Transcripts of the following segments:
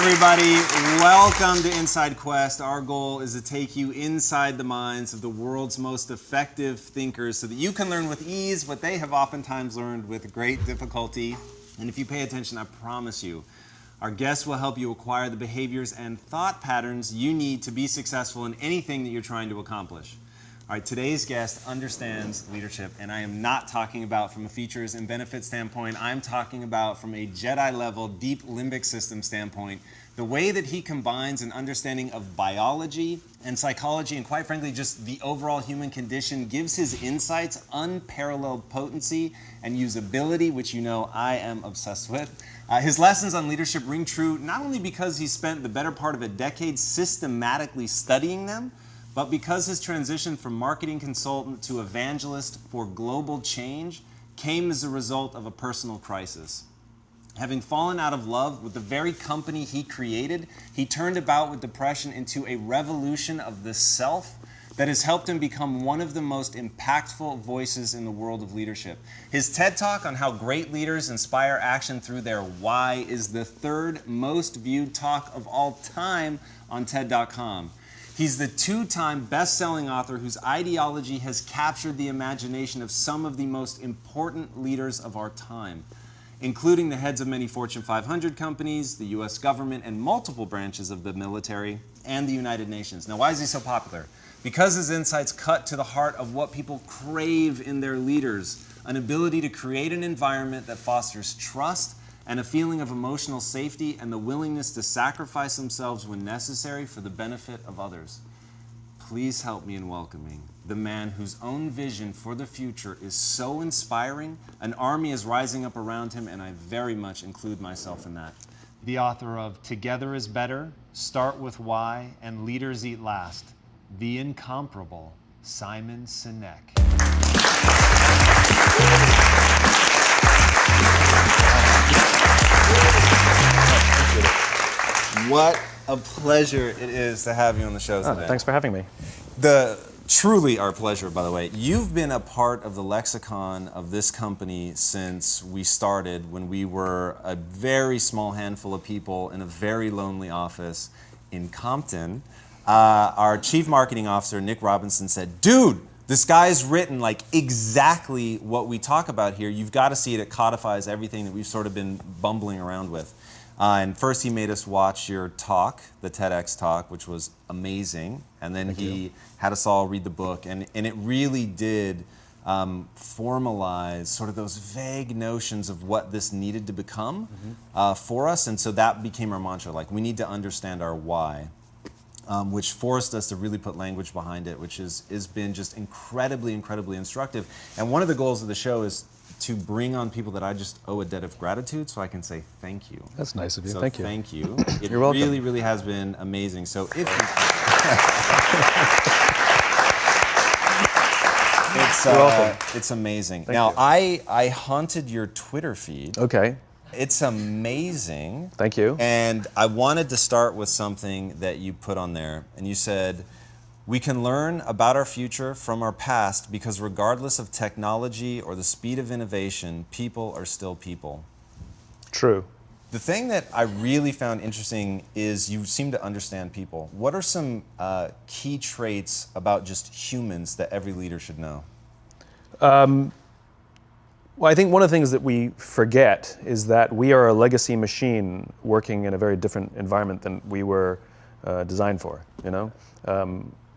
everybody. Welcome to Inside Quest. Our goal is to take you inside the minds of the world's most effective thinkers so that you can learn with ease what they have oftentimes learned with great difficulty. And if you pay attention, I promise you, our guests will help you acquire the behaviors and thought patterns you need to be successful in anything that you're trying to accomplish. All right, today's guest understands leadership, and I am not talking about from a features and benefits standpoint. I'm talking about from a Jedi-level, deep limbic system standpoint, the way that he combines an understanding of biology and psychology, and quite frankly, just the overall human condition, gives his insights unparalleled potency and usability, which you know I am obsessed with. His lessons on leadership ring true not only because he spent the better part of a decade systematically studying them, but because his transition from marketing consultant to evangelist for global change came as a result of a personal crisis. Having fallen out of love with the very company he created, he turned about with depression into a revolution of the self that has helped him become one of the most impactful voices in the world of leadership. His TED Talk on how great leaders inspire action through their why is the third most viewed talk of all time on TED.com. He's the two-time best-selling author whose ideology has captured the imagination of some of the most important leaders of our time, including the heads of many Fortune 500 companies, the US government, and multiple branches of the military, and the United Nations. Now, why is he so popular? Because his insights cut to the heart of what people crave in their leaders, an ability to create an environment that fosters trust and a feeling of emotional safety and the willingness to sacrifice themselves when necessary for the benefit of others. Please help me in welcoming the man whose own vision for the future is so inspiring, an army is rising up around him, and I very much include myself in that. The author of Together is Better, Start with Why, and Leaders Eat Last, the incomparable Simon Sinek. What a pleasure it is to have you on the show today. Thanks for having me. Truly our pleasure, by the way. You've been a part of the lexicon of this company since we started, when we were a very small handful of people in a very lonely office in Compton. Our chief marketing officer, Nick Robinson, said, "Dude, this guy's written like exactly what we talk about here. You've got to see it. It codifies everything that we've sort of been bumbling around with." And first he made us watch your talk, the TEDx talk, which was amazing. And then he had us all read the book. And it really did formalize sort of those vague notions of what this needed to become for us. And so that became our mantra, like, we need to understand our why, which forced us to really put language behind it, which has been just incredibly, incredibly instructive. And one of the goals of the show is to bring on people that I just owe a debt of gratitude, so I can say thank you. That's nice of you. So thank you. Thank you. It You're welcome. really, really has been amazing. So if it's amazing. Thank now, you. I haunted your Twitter feed. Okay. It's amazing. Thank you. And I wanted to start with something that you put on there, and you said, "We can learn about our future from our past because regardless of technology or the speed of innovation, people are still people." True. The thing that I really found interesting is you seem to understand people. What are some key traits about just humans that every leader should know? Well, I think one of the things that we forget is that we are a legacy machine working in a very different environment than we were designed for, you know?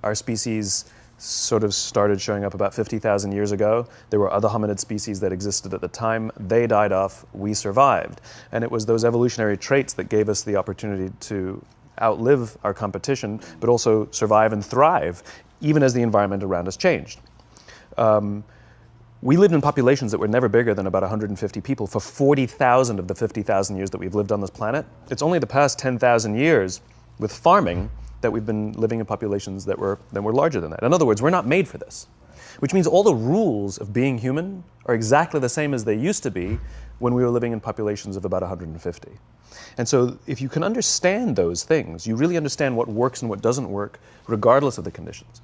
Our species sort of started showing up about 50,000 years ago. There were other hominid species that existed at the time. They died off, we survived. And it was those evolutionary traits that gave us the opportunity to outlive our competition, but also survive and thrive, even as the environment around us changed. We lived in populations that were never bigger than about 150 people for 40,000 of the 50,000 years that we've lived on this planet. It's only the past 10,000 years with farming that we've been living in populations that were larger than that. In other words, we're not made for this, which means all the rules of being human are exactly the same as they used to be when we were living in populations of about 150. And so if you can understand those things, you really understand what works and what doesn't work, regardless of the conditions.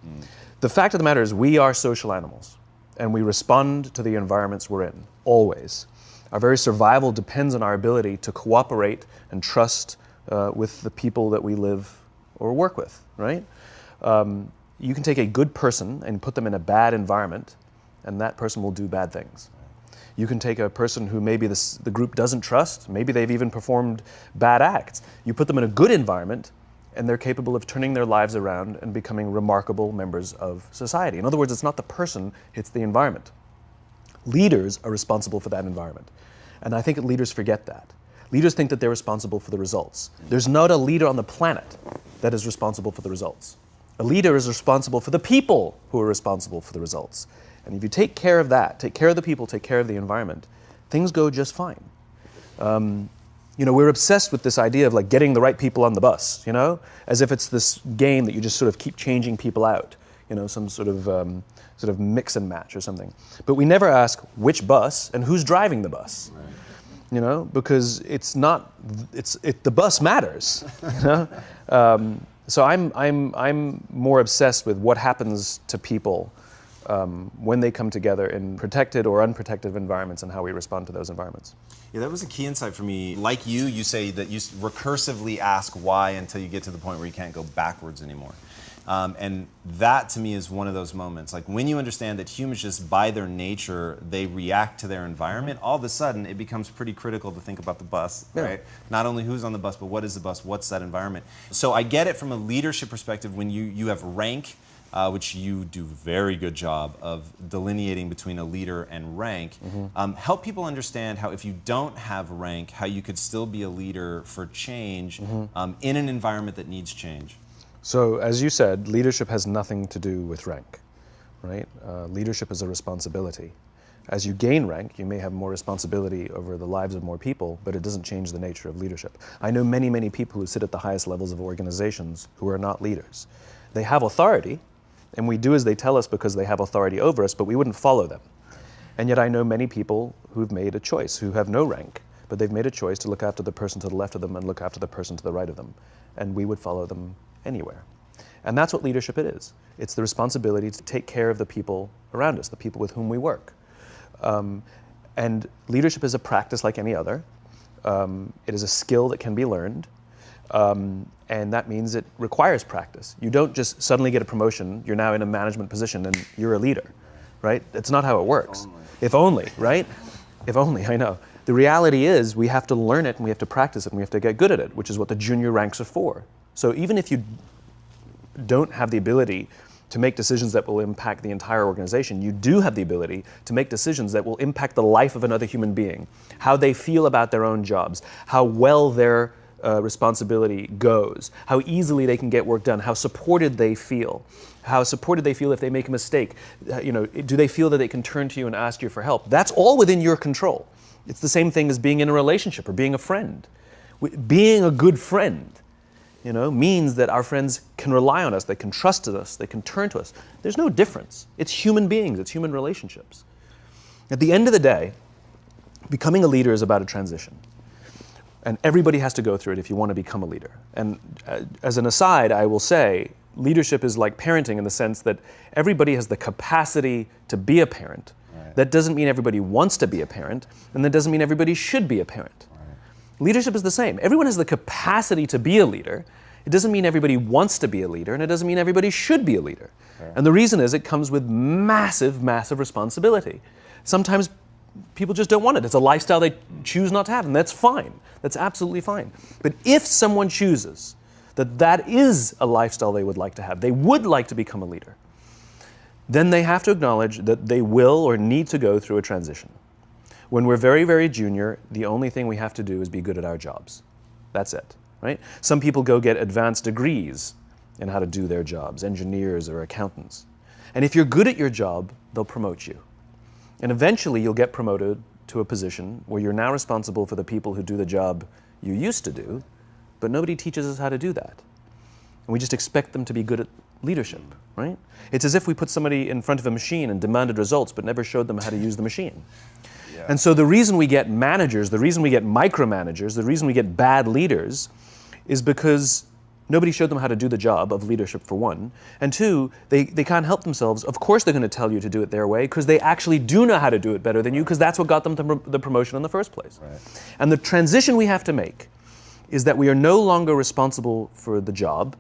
The fact of the matter is we are social animals, and we respond to the environments we're in, always. Our very survival depends on our ability to cooperate and trust with the people that we live or work with, right? You can take a good person and put them in a bad environment, and that person will do bad things. You can take a person who maybe the group doesn't trust, maybe they've even performed bad acts. You put them in a good environment, and they're capable of turning their lives around and becoming remarkable members of society. In other words, it's not the person, it's the environment. Leaders are responsible for that environment. And I think leaders forget that. Leaders think that they're responsible for the results. There's not a leader on the planet that is responsible for the results. A leader is responsible for the people who are responsible for the results. And if you take care of that, take care of the people, take care of the environment, things go just fine. We're obsessed with this idea of like getting the right people on the bus, as if it's this game that you just sort of keep changing people out, some sort of mix and match or something. But we never ask which bus and who's driving the bus, because the bus matters. So I'm more obsessed with what happens to people when they come together in protected or unprotected environments and how we respond to those environments. Yeah, that was a key insight for me. Like you say that you recursively ask why until you get to the point where you can't go backwards anymore. And that to me is one of those moments. Like when you understand that humans just by their nature, they react to their environment, all of a sudden it becomes pretty critical to think about the bus, right? Not only who's on the bus, but what is the bus, what's that environment? So I get it from a leadership perspective when you have rank, which you do a very good job of delineating between a leader and rank. Help people understand how if you don't have rank, how you could still be a leader for change in an environment that needs change. So as you said, leadership has nothing to do with rank, right? Leadership is a responsibility. As you gain rank, you may have more responsibility over the lives of more people, but it doesn't change the nature of leadership. I know many, many people who sit at the highest levels of organizations who are not leaders. They have authority, and we do as they tell us because they have authority over us, but we wouldn't follow them. And yet I know many people who've made a choice, who have no rank, but they've made a choice to look after the person to the left of them and look after the person to the right of them. And we would follow them anywhere. And that's what leadership is. It's the responsibility to take care of the people around us, the people with whom we work. And leadership is a practice like any other. It is a skill that can be learned. And that means it requires practice. You don't just suddenly get a promotion, you're now in a management position and you're a leader, right? That's not how it works. If only, right? If only, I know. The reality is we have to learn it and we have to practice it and we have to get good at it, which is what the junior ranks are for. So even if you don't have the ability to make decisions that will impact the entire organization, you do have the ability to make decisions that will impact the life of another human being, how they feel about their own jobs, how well their responsibility goes, how easily they can get work done, how supported they feel if they make a mistake. Do they feel that they can turn to you and ask you for help? That's all within your control. It's the same thing as being in a relationship or being a friend. Being a good friend, means that our friends can rely on us, they can trust us, they can turn to us. There's no difference. It's human beings, it's human relationships. At the end of the day, becoming a leader is about a transition. And everybody has to go through it if you want to become a leader. And as an aside, I will say, leadership is like parenting in the sense that everybody has the capacity to be a parent. Right. That doesn't mean everybody wants to be a parent, and that doesn't mean everybody should be a parent. Leadership is the same. Everyone has the capacity to be a leader. It doesn't mean everybody wants to be a leader, and it doesn't mean everybody should be a leader. Sure. And the reason is it comes with massive, massive responsibility. Sometimes people just don't want it. It's a lifestyle they choose not to have, and that's fine. That's absolutely fine. But if someone chooses that that is a lifestyle they would like to have, they would like to become a leader, then they have to acknowledge that they will or need to go through a transition. When we're very, very junior, the only thing we have to do is be good at our jobs. That's it, right? Some people go get advanced degrees in how to do their jobs, engineers or accountants. And if you're good at your job, they'll promote you. And eventually you'll get promoted to a position where you're now responsible for the people who do the job you used to do, but nobody teaches us how to do that. And we just expect them to be good at leadership, right? It's as if we put somebody in front of a machine and demanded results, but never showed them how to use the machine. Yeah. And so the reason we get managers, the reason we get micromanagers, the reason we get bad leaders is because nobody showed them how to do the job of leadership, for one. And two, they can't help themselves. Of course they're going to tell you to do it their way because they actually do know how to do it better than you because that's what got them the promotion in the first place. Right. And the transition we have to make is that we are no longer responsible for the job.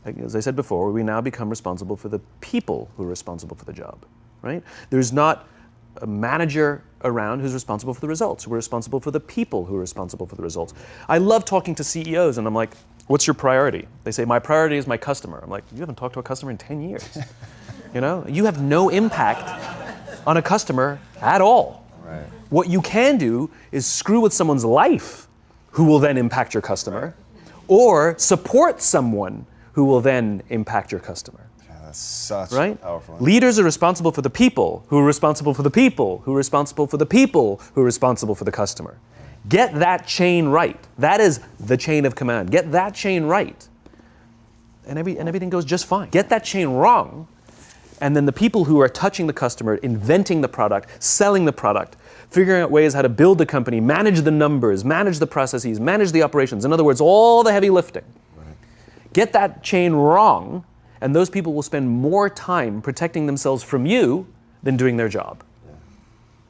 Like, as I said before, we now become responsible for the people who are responsible for the job, right? There's not a manager around who's responsible for the results. We're responsible for the people who are responsible for the results. I love talking to CEOs, and I'm like, what's your priority? They say, my priority is my customer. I'm like, you haven't talked to a customer in 10 years. You know, you have no impact on a customer at all. Right. What you can do is screw with someone's life, who will then impact your customer, or support someone who will then impact your customer. Yeah, that's such Right? powerful. Leaders are responsible for the people, who are responsible for the people, who are responsible for the people, who are responsible for the customer. Get that chain right. That is the chain of command. Get that chain right, and everything goes just fine. Get that chain wrong, and then the people who are touching the customer, inventing the product, selling the product, figuring out ways how to build the company, manage the numbers, manage the processes, manage the operations. In other words, all the heavy lifting. Right. Get that chain wrong, and those people will spend more time protecting themselves from you than doing their job. Yeah.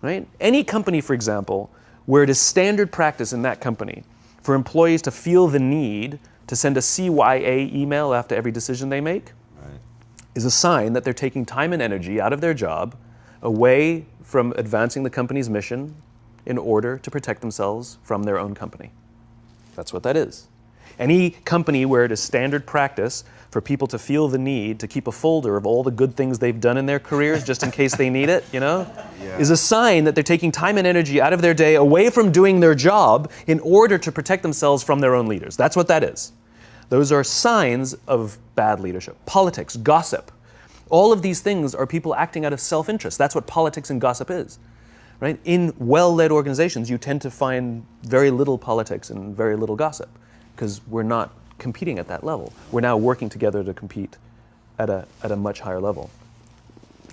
Right? Any company, for example, where it is standard practice in that company for employees to feel the need to send a CYA email after every decision they make, Right. is a sign that they're taking time and energy out of their job, away from advancing the company's mission in order to protect themselves from their own company. That's what that is. Any company where it is standard practice for people to feel the need to keep a folder of all the good things they've done in their careers just in case they need it, you know, Yeah. is a sign that they're taking time and energy out of their day away from doing their job in order to protect themselves from their own leaders. That's what that is. Those are signs of bad leadership. Politics, gossip. All of these things are people acting out of self-interest. That's what politics and gossip is, right? In well-led organizations, you tend to find very little politics and very little gossip because we're not competing at that level. We're now working together to compete at a much higher level.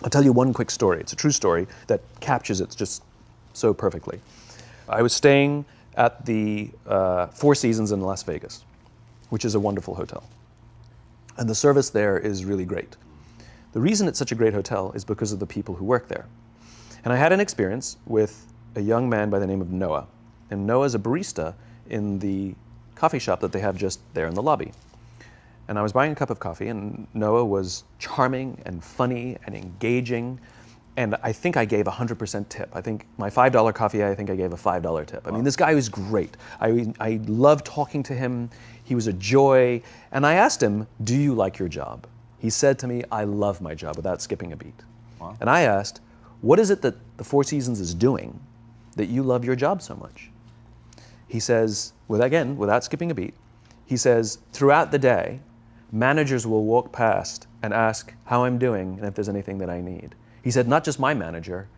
I'll tell you one quick story. It's a true story that captures it just so perfectly. I was staying at the Four Seasons in Las Vegas, which is a wonderful hotel. And the service there is really great. The reason it's such a great hotel is because of the people who work there. And I had an experience with a young man by the name of Noah. And Noah's a barista in the coffee shop that they have just there in the lobby. And I was buying a cup of coffee, and Noah was charming and funny and engaging. And I think I gave 100% tip. I think my $5 coffee, I think I gave a $5 tip. I mean, this guy was great. I loved talking to him. He was a joy. And I asked him, do you like your job? He said to me, I love my job, without skipping a beat. Wow. And I asked, what is it that the Four Seasons is doing that you love your job so much? He says, without skipping a beat, he says, throughout the day, managers will walk past and ask how I'm doing and if there's anything that I need. He said, not just my manager,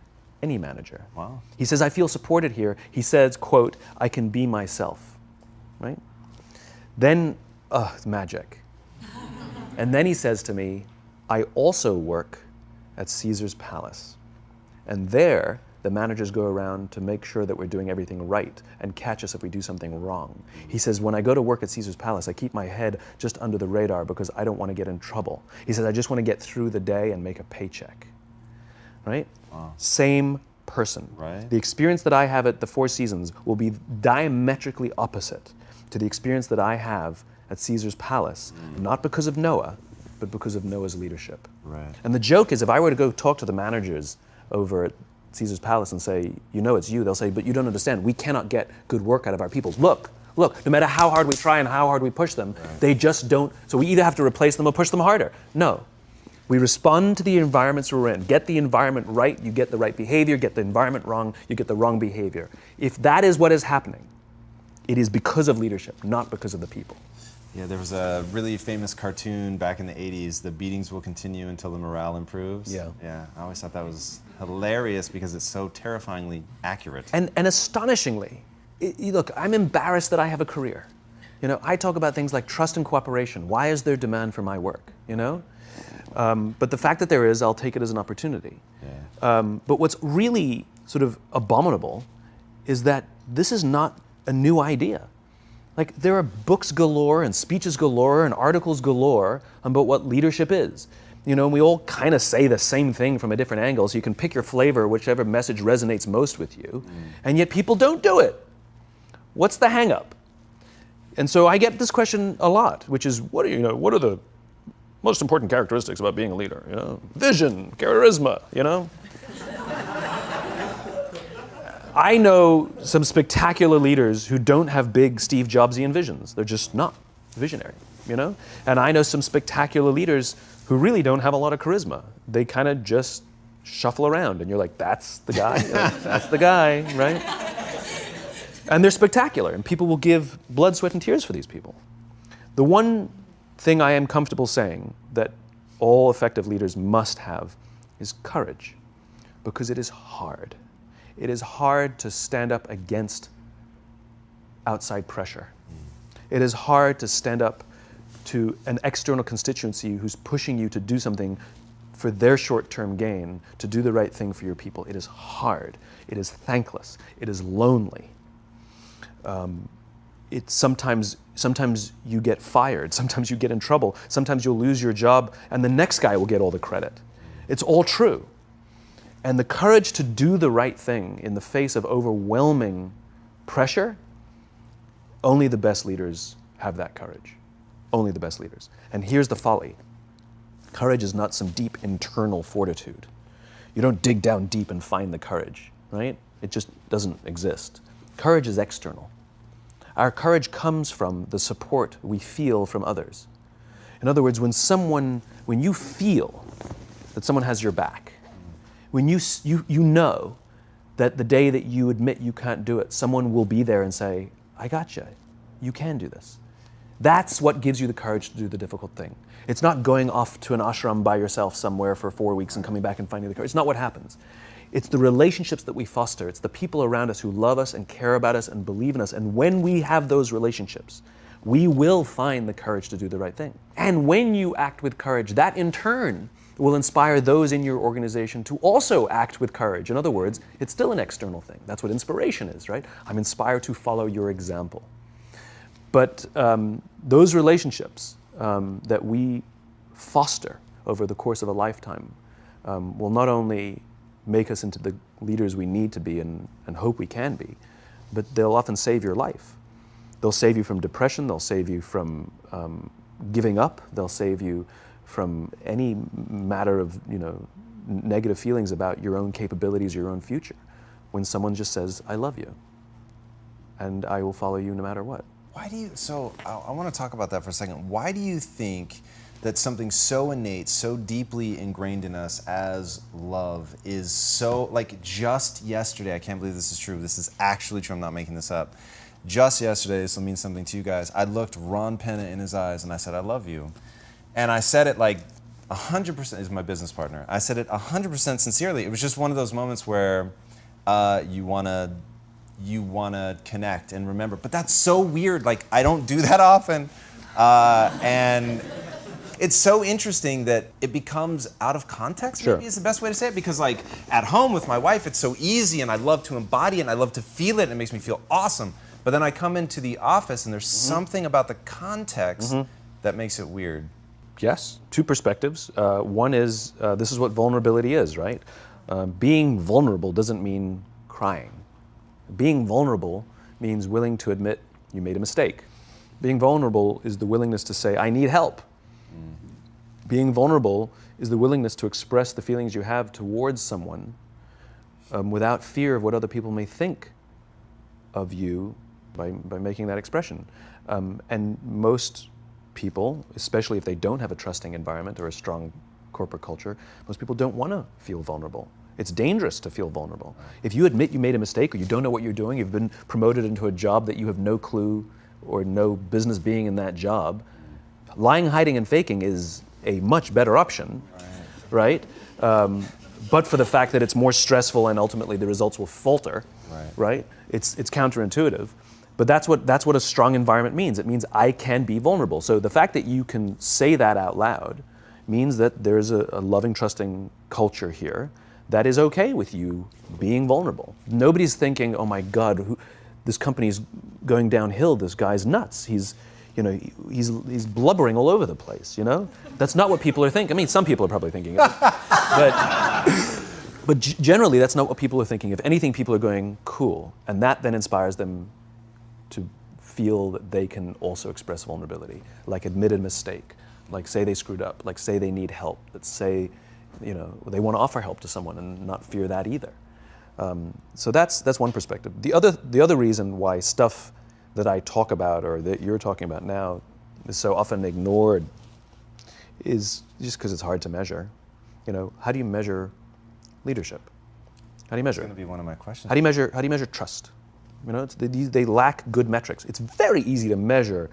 any manager. Wow. He says, I feel supported here. He says, quote, I can be myself, right? Then, it's magic. And then he says to me, I also work at Caesar's Palace. And there, the managers go around to make sure that we're doing everything right and catch us if we do something wrong. He says, when I go to work at Caesar's Palace, I keep my head just under the radar because I don't want to get in trouble. He says, I just want to get through the day and make a paycheck. Right? Wow. Same person. Right. The experience that I have at the Four Seasons will be diametrically opposite to the experience that I have at Caesar's Palace, not because of Noah, but because of Noah's leadership. Right. And the joke is, if I were to go talk to the managers over at Caesar's Palace and say, you know it's you, they'll say, but you don't understand, we cannot get good work out of our people. Look, no matter how hard we try and how hard we push them, they just don't, so we either have to replace them or push them harder. No. We respond to the environments we're in. Get the environment right, you get the right behavior. Get the environment wrong, you get the wrong behavior. If that is what is happening, it is because of leadership, not because of the people. Yeah, there was a really famous cartoon back in the 80s, The Beatings Will Continue Until the Morale Improves. Yeah. Yeah, I always thought that was hilarious because it's so terrifyingly accurate. And astonishingly, look, I'm embarrassed that I have a career. You know, I talk about things like trust and cooperation. Why is there demand for my work, you know? But the fact that there is, I'll take it as an opportunity. Yeah. But what's really sort of abominable is that this is not a new idea. Like, there are books galore and speeches galore and articles galore about what leadership is. You know, and we all kind of say the same thing from a different angle, so you can pick your flavor, whichever message resonates most with you, and yet people don't do it. What's the hang up? And so I get this question a lot, which is, what are the most important characteristics about being a leader? Vision, charisma, I know some spectacular leaders who don't have big Steve Jobsian visions. They're just not visionary, And I know some spectacular leaders who really don't have a lot of charisma. They kind of just shuffle around, and you're like, that's the guy. That's the guy, right? And they're spectacular, and people will give blood, sweat, and tears for these people. The one thing I am comfortable saying that all effective leaders must have is courage, because it is hard. It is hard to stand up against outside pressure. It is hard to stand up to an external constituency who's pushing you to do something for their short-term gain, to do the right thing for your people. It is hard. It is thankless. It is lonely. Sometimes you get fired. Sometimes you get in trouble. Sometimes you'll lose your job, and the next guy will get all the credit. It's all true. And the courage to do the right thing in the face of overwhelming pressure, only the best leaders have that courage. Only the best leaders. And here's the folly. Courage is not some deep internal fortitude. You don't dig down deep and find the courage, right? It just doesn't exist. Courage is external. Our courage comes from the support we feel from others. In other words, when you feel that someone has your back, when you know that the day that you admit you can't do it, someone will be there and say, I got you. You can do this. That's what gives you the courage to do the difficult thing. It's not going off to an ashram by yourself somewhere for 4 weeks and coming back and finding the courage. It's not what happens. It's the relationships that we foster. It's the people around us who love us and care about us and believe in us. And when we have those relationships, we will find the courage to do the right thing. And when you act with courage, that in turn will inspire those in your organization to also act with courage. In other words, it's still an external thing. That's what inspiration is, right? I'm inspired to follow your example. But those relationships that we foster over the course of a lifetime will not only make us into the leaders we need to be and hope we can be, but they'll often save your life. They'll save you from depression, they'll save you from giving up, they'll save you from any matter of negative feelings about your own capabilities, your own future. When someone just says, I love you, and I will follow you no matter what. So I want to talk about that for a second. Why do you think that something so innate, so deeply ingrained in us as love is so, like just yesterday, I can't believe this is true, this is actually true, I'm not making this up. Just yesterday, this will mean something to you guys, I looked Ron Penna in his eyes and I said, I love you. And I said it like 100%, is my business partner, I said it 100% sincerely. It was just one of those moments where you want to connect and remember. But that's so weird. Like, I don't do that often. And it's so interesting that it becomes out of context, Sure. maybe is the best way to say it. Because like at home with my wife, it's so easy and I love to embody it and I love to feel it and it makes me feel awesome. But then I come into the office and there's something about the context that makes it weird. Yes, two perspectives. One is, this is what vulnerability is, right? Being vulnerable doesn't mean crying. Being vulnerable means willing to admit you made a mistake. Being vulnerable is the willingness to say, I need help. Being vulnerable is the willingness to express the feelings you have towards someone without fear of what other people may think of you by making that expression. And most people, especially if they don't have a trusting environment or a strong corporate culture, most people don't want to feel vulnerable. It's dangerous to feel vulnerable. If you admit you made a mistake or you don't know what you're doing, you've been promoted into a job that you have no clue or no business being in that job, lying, hiding, and faking is a much better option, right? But for the fact that it's more stressful and ultimately the results will falter, right? It's counterintuitive. But that's what a strong environment means. It means I can be vulnerable. So the fact that you can say that out loud means that there's a loving, trusting culture here that is okay with you being vulnerable. Nobody's thinking, oh my God, this company's going downhill, this guy's nuts. He's blubbering all over the place, That's not what people are thinking. I mean, some people are probably thinking it. But generally, that's not what people are thinking. If anything, people are going, cool. And that then inspires them to feel that they can also express vulnerability, like admit a mistake, like say they screwed up, like say they need help, that say, you know, they want to offer help to someone and not fear that either. So that's one perspective. The other reason why stuff that I talk about or that you're talking about now is so often ignored is just because it's hard to measure. You know, how do you measure leadership? How do you measure? That's going to be one of my questions. How do you measure trust? You know, they lack good metrics. It's very easy to measure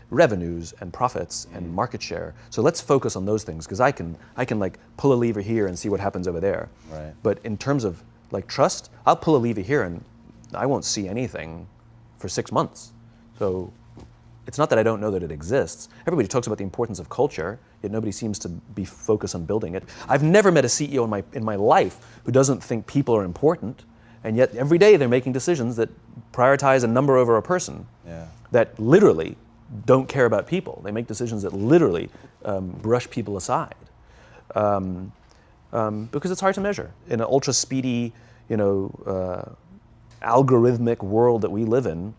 revenues and profits and market share. So let's focus on those things, because I can like pull a lever here and see what happens over there. Right. But in terms of like trust, I'll pull a lever here and I won't see anything for 6 months. So it's not that I don't know that it exists. Everybody talks about the importance of culture, yet nobody seems to be focused on building it. I've never met a CEO in my life who doesn't think people are important. And yet every day they're making decisions that prioritize a number over a person, that literally don't care about people. They make decisions that literally brush people aside, because it's hard to measure. In an ultra speedy, you know, algorithmic world that we live in,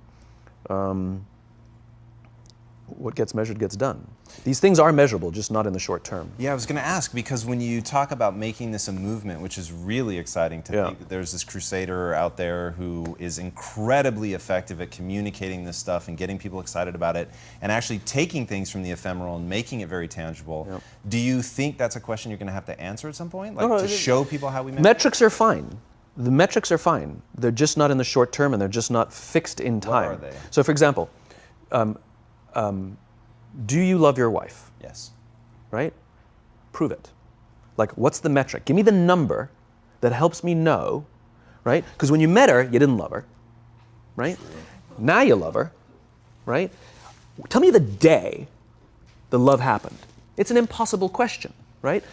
what gets measured gets done. These things are measurable, just not in the short term. Yeah, I was going to ask, because when you talk about making this a movement, which is really exciting to think that there's this crusader out there who is incredibly effective at communicating this stuff and getting people excited about it and actually taking things from the ephemeral and making it very tangible. Yep. Do you think that's a question you're going to have to answer at some point? Like to show people how we measure? Metrics are fine. The metrics are fine. They're just not in the short term and they're just not fixed in time. What are they? So for example, do you love your wife? Yes. Right? Prove it. Like, what's the metric? Give me the number that helps me know, right? Because when you met her, you didn't love her, right? True. Now you love her, right? Tell me the day the love happened. It's an impossible question, right?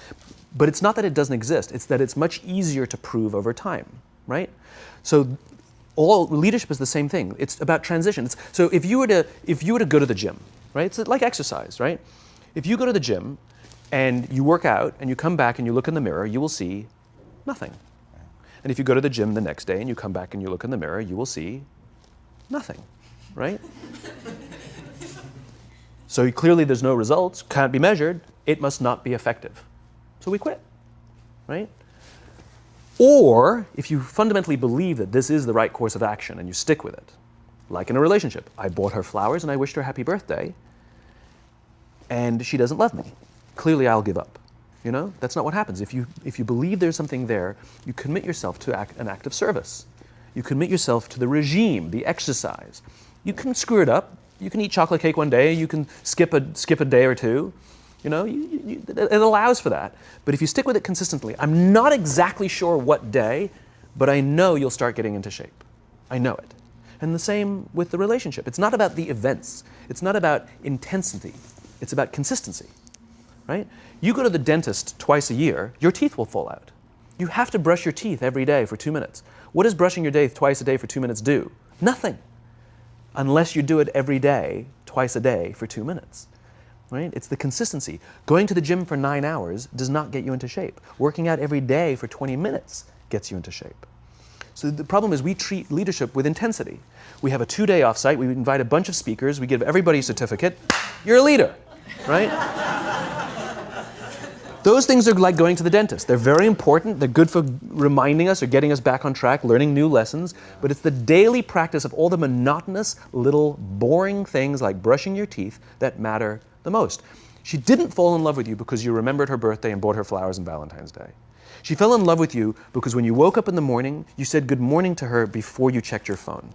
But it's not that it doesn't exist. It's that it's much easier to prove over time, right? So all leadership is the same thing. It's about transition. So if you were to go to the gym, right? It's like exercise, right? If you go to the gym and you work out and you come back and you look in the mirror, you will see nothing. And if you go to the gym the next day and you come back and you look in the mirror, you will see nothing, right? So clearly there's no results, can't be measured, it must not be effective. So we quit, right? Or if you fundamentally believe that this is the right course of action and you stick with it, like in a relationship, I bought her flowers and I wished her happy birthday, and she doesn't love me. Clearly I'll give up. You know, that's not what happens. If you believe there's something there, you commit yourself to an act of service. You commit yourself to the regime, the exercise. You can screw it up. You can eat chocolate cake one day. You can skip a day or two. You know, it allows for that. But if you stick with it consistently, I'm not exactly sure what day, but I know you'll start getting into shape. I know it. And the same with the relationship. It's not about the events. It's not about intensity. It's about consistency, right? You go to the dentist twice a year, your teeth will fall out. You have to brush your teeth every day for 2 minutes. What does brushing your teeth twice a day for 2 minutes do? Nothing. Unless you do it every day, twice a day for 2 minutes, right? It's the consistency. Going to the gym for 9 hours does not get you into shape. Working out every day for 20 minutes gets you into shape. So the problem is we treat leadership with intensity. We have a 2-day offsite, we invite a bunch of speakers, we give everybody a certificate. You're a leader, right? Those things are like going to the dentist. They're very important, they're good for reminding us or getting us back on track, learning new lessons, but it's the daily practice of all the monotonous, little, boring things like brushing your teeth that matter the most. She didn't fall in love with you because you remembered her birthday and bought her flowers on Valentine's Day. She fell in love with you because when you woke up in the morning, you said good morning to her before you checked your phone.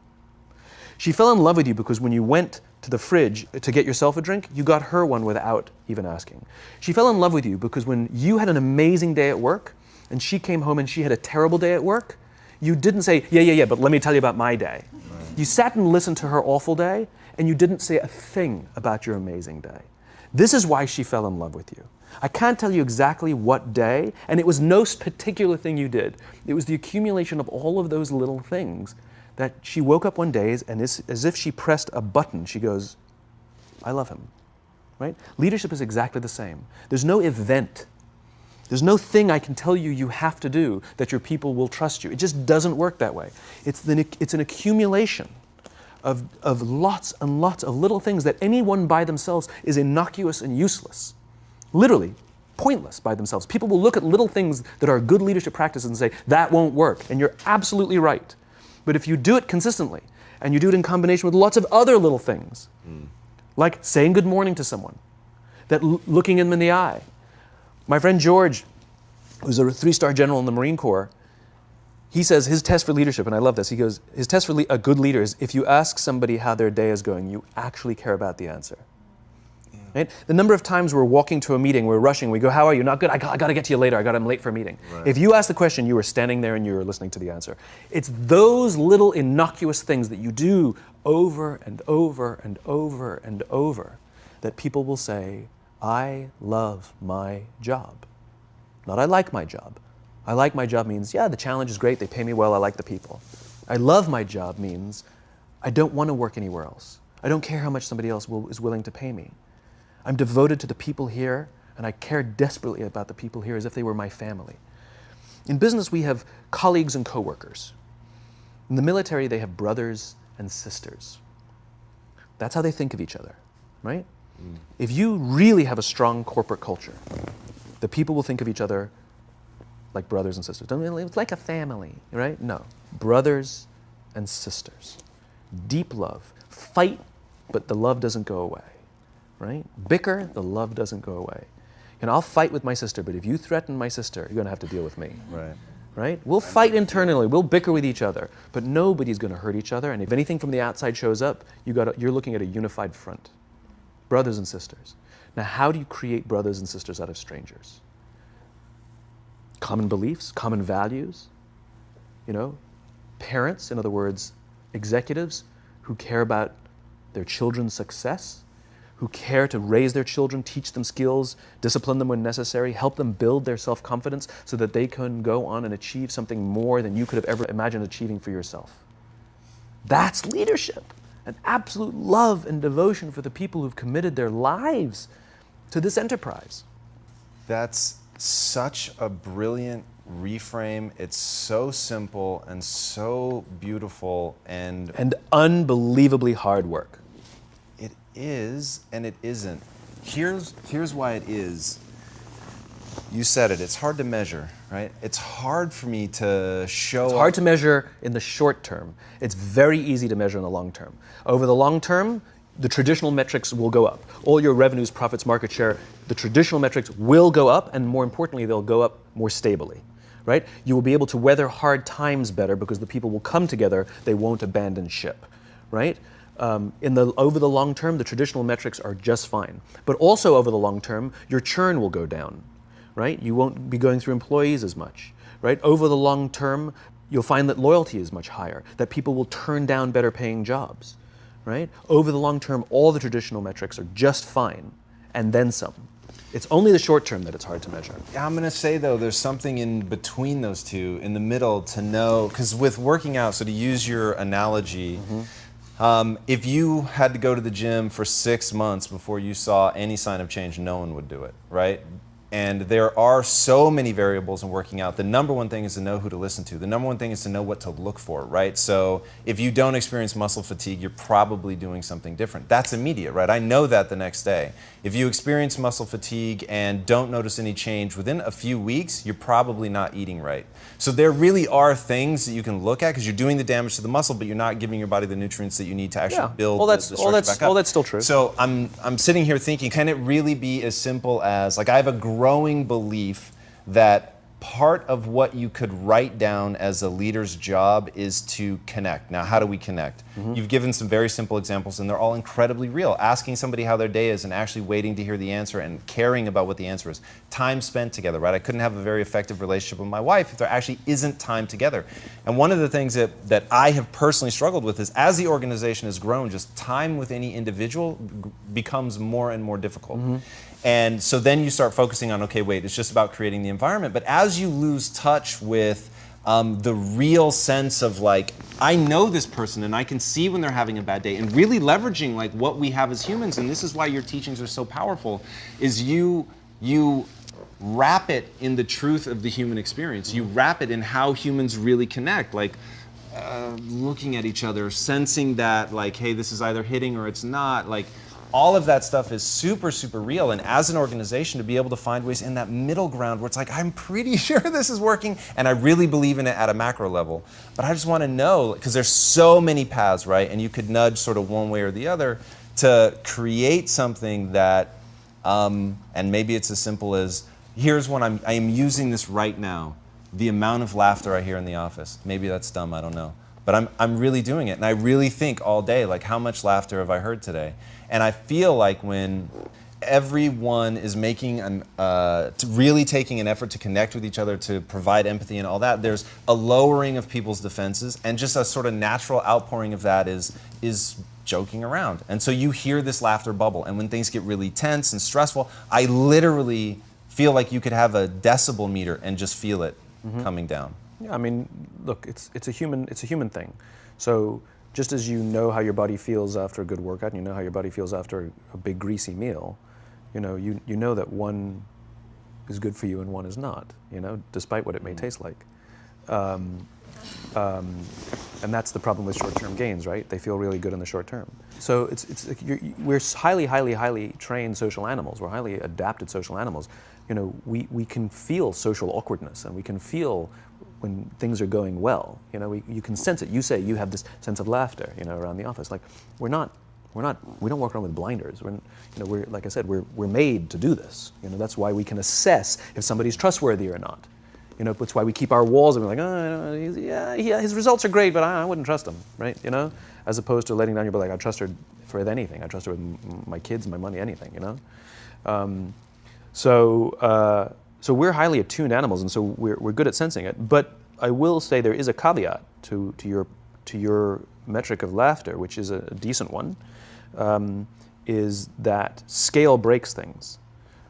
She fell in love with you because when you went to the fridge to get yourself a drink, you got her one without even asking. She fell in love with you because when you had an amazing day at work and she came home and she had a terrible day at work, you didn't say, yeah, but let me tell you about my day. Right. You sat and listened to her awful day and you didn't say a thing about your amazing day. This is why she fell in love with you. I can't tell you exactly what day, and it was no particular thing you did. It was the accumulation of all of those little things that she woke up one day and as if she pressed a button, she goes, I love him, right? Leadership is exactly the same. There's no event. There's no thing I can tell you you have to do that your people will trust you. It just doesn't work that way. It's an accumulation of lots and lots of little things that anyone by themselves is innocuous and useless. Literally, pointless by themselves. People will look at little things that are good leadership practices and say, that won't work. And you're absolutely right. But if you do it consistently, and you do it in combination with lots of other little things, like saying good morning to someone, that looking them in the eye. My friend George, who's a 3-star general in the Marine Corps, he says his test for leadership, and I love this, he goes, his test for a good leader is if you ask somebody how their day is going, you actually care about the answer. Yeah. Right? The number of times we're walking to a meeting, we're rushing, we go, how are you? Not good, I got to get to you later, I'm late for a meeting. Right. If you ask the question, you were standing there and you were listening to the answer. It's those little innocuous things that you do over and over and over and over that people will say, I love my job. Not I like my job. I like my job means, yeah, the challenge is great, they pay me well, I like the people. I love my job means, I don't want to work anywhere else. I don't care how much somebody else is willing to pay me. I'm devoted to the people here, and I care desperately about the people here as if they were my family. In business, we have colleagues and coworkers. In the military, they have brothers and sisters. That's how they think of each other, right? If you really have a strong corporate culture, the people will think of each other like brothers and sisters. It's like a family, right? No. Brothers and sisters. Deep love. Fight, but the love doesn't go away, right? Bicker, the love doesn't go away. And I'll fight with my sister, but if you threaten my sister, you're going to have to deal with me. Right. Right? We'll fight internally, we'll bicker with each other, but nobody's going to hurt each other, and if anything from the outside shows up, you're looking at a unified front. Brothers and sisters. Now, how do you create brothers and sisters out of strangers? Common beliefs, common values, parents, in other words, executives who care about their children's success, who care to raise their children, teach them skills, discipline them when necessary, help them build their self-confidence so that they can go on and achieve something more than you could have ever imagined achieving for yourself. That's leadership. An absolute love and devotion for the people who've committed their lives to this enterprise. That's such a brilliant reframe. It's so simple and so beautiful and unbelievably hard work. It is and it isn't. Here's why it is. You said it, it's hard to measure, right? It's hard for me to show It's hard to measure in the short term. It's very easy to measure in the long term. Over the long term, the traditional metrics will go up. All your revenues, profits, market share, the traditional metrics will go up, and more importantly, they'll go up more stably, right? You will be able to weather hard times better because the people will come together, they won't abandon ship, right? Over the long term, the traditional metrics are just fine. But also over the long term, your churn will go down, right? You won't be going through employees as much, right? Over the long term, you'll find that loyalty is much higher, that people will turn down better paying jobs, right? Over the long term, all the traditional metrics are just fine, and then some. It's only the short term that it's hard to measure. Yeah, I'm going to say, though, there's something in between those two, in the middle, to know, because with working out, so to use your analogy, if you had to go to the gym for 6 months before you saw any sign of change, no one would do it, right? And there are so many variables in working out. The number one thing is to know who to listen to. The number one thing is to know what to look for, right? So if you don't experience muscle fatigue, you're probably doing something different. That's immediate, right? I know that the next day. If you experience muscle fatigue and don't notice any change within a few weeks, you're probably not eating right. So there really are things that you can look at because you're doing the damage to the muscle, but you're not giving your body the nutrients that you need to actually build the structure back up. All that's still true. So I'm sitting here thinking, can it really be as simple as, like, I have a growing belief that part of what you could write down as a leader's job is to connect. Now, how do we connect? You've given some very simple examples, and they're all incredibly real. Asking somebody how their day is and actually waiting to hear the answer and caring about what the answer is. Time spent together, right? I couldn't have a very effective relationship with my wife if there actually isn't time together. And one of the things that I have personally struggled with is, as the organization has grown, just time with any individual becomes more and more difficult. And so then you start focusing on, okay, wait, it's just about creating the environment. But as you lose touch with the real sense of, like, I know this person and I can see when they're having a bad day, and really leveraging, like, what we have as humans, and this is why your teachings are so powerful, is you wrap it in the truth of the human experience. You wrap it in how humans really connect. Like, looking at each other, sensing that, like, hey, this is either hitting or it's not. Like, all of that stuff is super, super real. And as an organization, to be able to find ways in that middle ground where it's like, I'm pretty sure this is working, and I really believe in it at a macro level. But I just want to know, because there's so many paths, right? And you could nudge sort of one way or the other to create something that, and maybe it's as simple as, here's when I am using this right now. The amount of laughter I hear in the office. Maybe that's dumb, I don't know. But I'm really doing it. And I really think all day, like, how much laughter have I heard today? And I feel like when everyone is making really taking an effort to connect with each other, to provide empathy and all that, there's a lowering of people's defenses, and just a sort of natural outpouring of that is joking around. And so you hear this laughter bubble, and when things get really tense and stressful, I literally feel like you could have a decibel meter and just feel it coming down. Yeah, I mean, look, it's a human thing. So just as you know how your body feels after a good workout, and you know how your body feels after a big greasy meal, you know that one is good for you and one is not, despite what it may taste like. And that's the problem with short-term gains, right? They feel really good in the short term. So we're highly, highly, highly trained social animals. We're highly adapted social animals. We can feel social awkwardness, and we can feel when things are going well. You can sense it. You say you have this sense of laughter, around the office. Like, we don't walk around with blinders. We're like I said, we're made to do this. That's why we can assess if somebody's trustworthy or not. That's why we keep our walls and we're like, oh, yeah, his results are great, but I wouldn't trust him, right? As opposed to letting down your, like, I trust her with anything. I trust her with my kids, my money, anything, So we're highly attuned animals, and so we're good at sensing it. But I will say there is a caveat to your metric of laughter, which is a decent one, is that scale breaks things,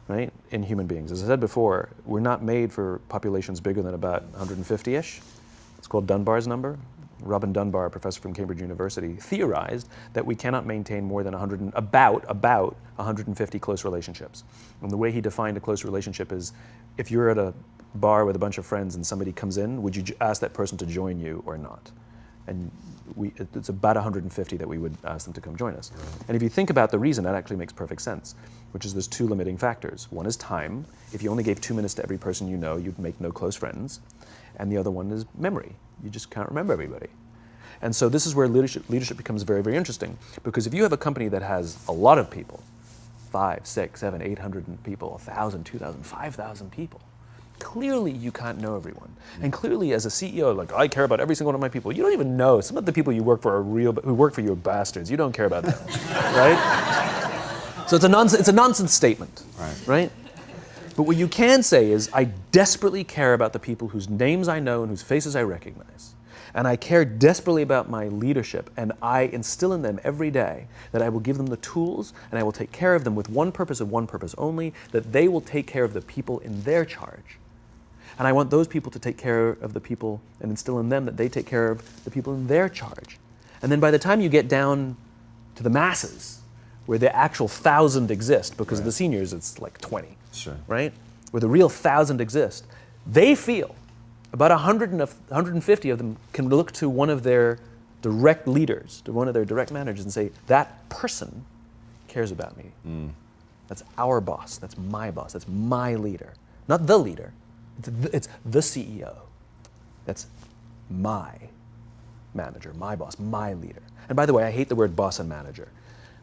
right? In human beings, as I said before, we're not made for populations bigger than about 150-ish. It's called Dunbar's number. Robin Dunbar, a professor from Cambridge University, theorized that we cannot maintain more than about 150 close relationships. And the way he defined a close relationship is, if you're at a bar with a bunch of friends and somebody comes in, would you ask that person to join you or not? And it's about 150 that we would ask them to come join us. And if you think about the reason, that actually makes perfect sense, which is there's two limiting factors. One is time. If you only gave 2 minutes to every person you know, you'd make no close friends. And the other one is memory. You just can't remember everybody. And so this is where leadership becomes very, very interesting. Because if you have a company that has a lot of people, 5, 6, 7, 800 people, 1,000, 2,000, 5,000 people, clearly you can't know everyone. And clearly as a CEO, like, I care about every single one of my people. You don't even know. Some of the people you work for who work for you are bastards. You don't care about them, right? So it's a nonsense statement, right? But what you can say is, I desperately care about the people whose names I know and whose faces I recognize. And I care desperately about my leadership, and I instill in them every day that I will give them the tools, and I will take care of them with one purpose and one purpose only, that they will take care of the people in their charge. And I want those people to take care of the people and instill in them that they take care of the people in their charge. And then by the time you get down to the masses, where the actual 1,000 exist, because of the seniors it's like 20, right? Where the real 1,000 exist, they feel about 150 of them can look to one of their direct leaders, to one of their direct managers, and say, that person cares about me. That's our boss, that's my leader. Not the leader, it's the CEO. That's my manager, my boss, my leader. And by the way, I hate the word boss and manager.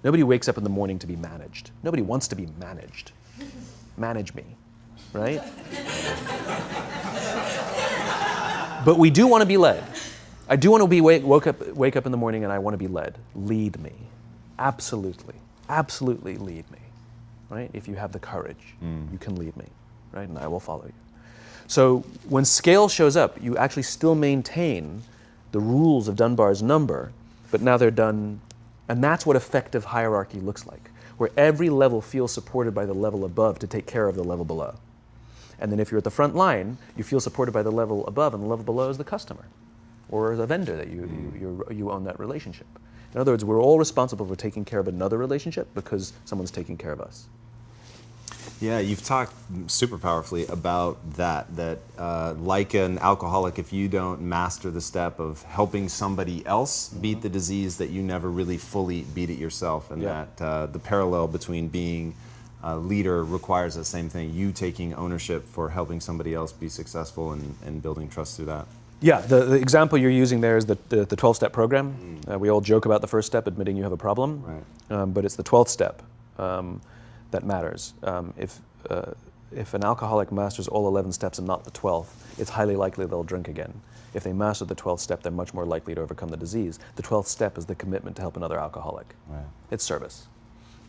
Nobody wakes up in the morning to be managed. Nobody wants to be managed. Manage me, right? But we do want to be led. I do want to wake up in the morning and I want to be led. Lead me. Absolutely. Absolutely lead me. Right? If you have the courage, you can lead me. Right? And I will follow you. So when scale shows up, you actually still maintain the rules of Dunbar's number, but now they're done, and that's what effective hierarchy looks like, where every level feels supported by the level above to take care of the level below. And then if you're at the front line, you feel supported by the level above, and the level below is the customer, or the vendor that you own that relationship. In other words, we're all responsible for taking care of another relationship because someone's taking care of us. Yeah, you've talked super powerfully about that like an alcoholic, if you don't master the step of helping somebody else beat the disease, that you never really fully beat it yourself, and that the parallel between being a leader requires the same thing, you taking ownership for helping somebody else be successful and building trust through that. Yeah, the example you're using there is the 12-step program. We all joke about the first step, admitting you have a problem, but it's the 12th step that matters. If an alcoholic masters all 11 steps and not the 12th, it's highly likely they'll drink again. If they master the 12th step, they're much more likely to overcome the disease. The 12th step is the commitment to help another alcoholic. It's service.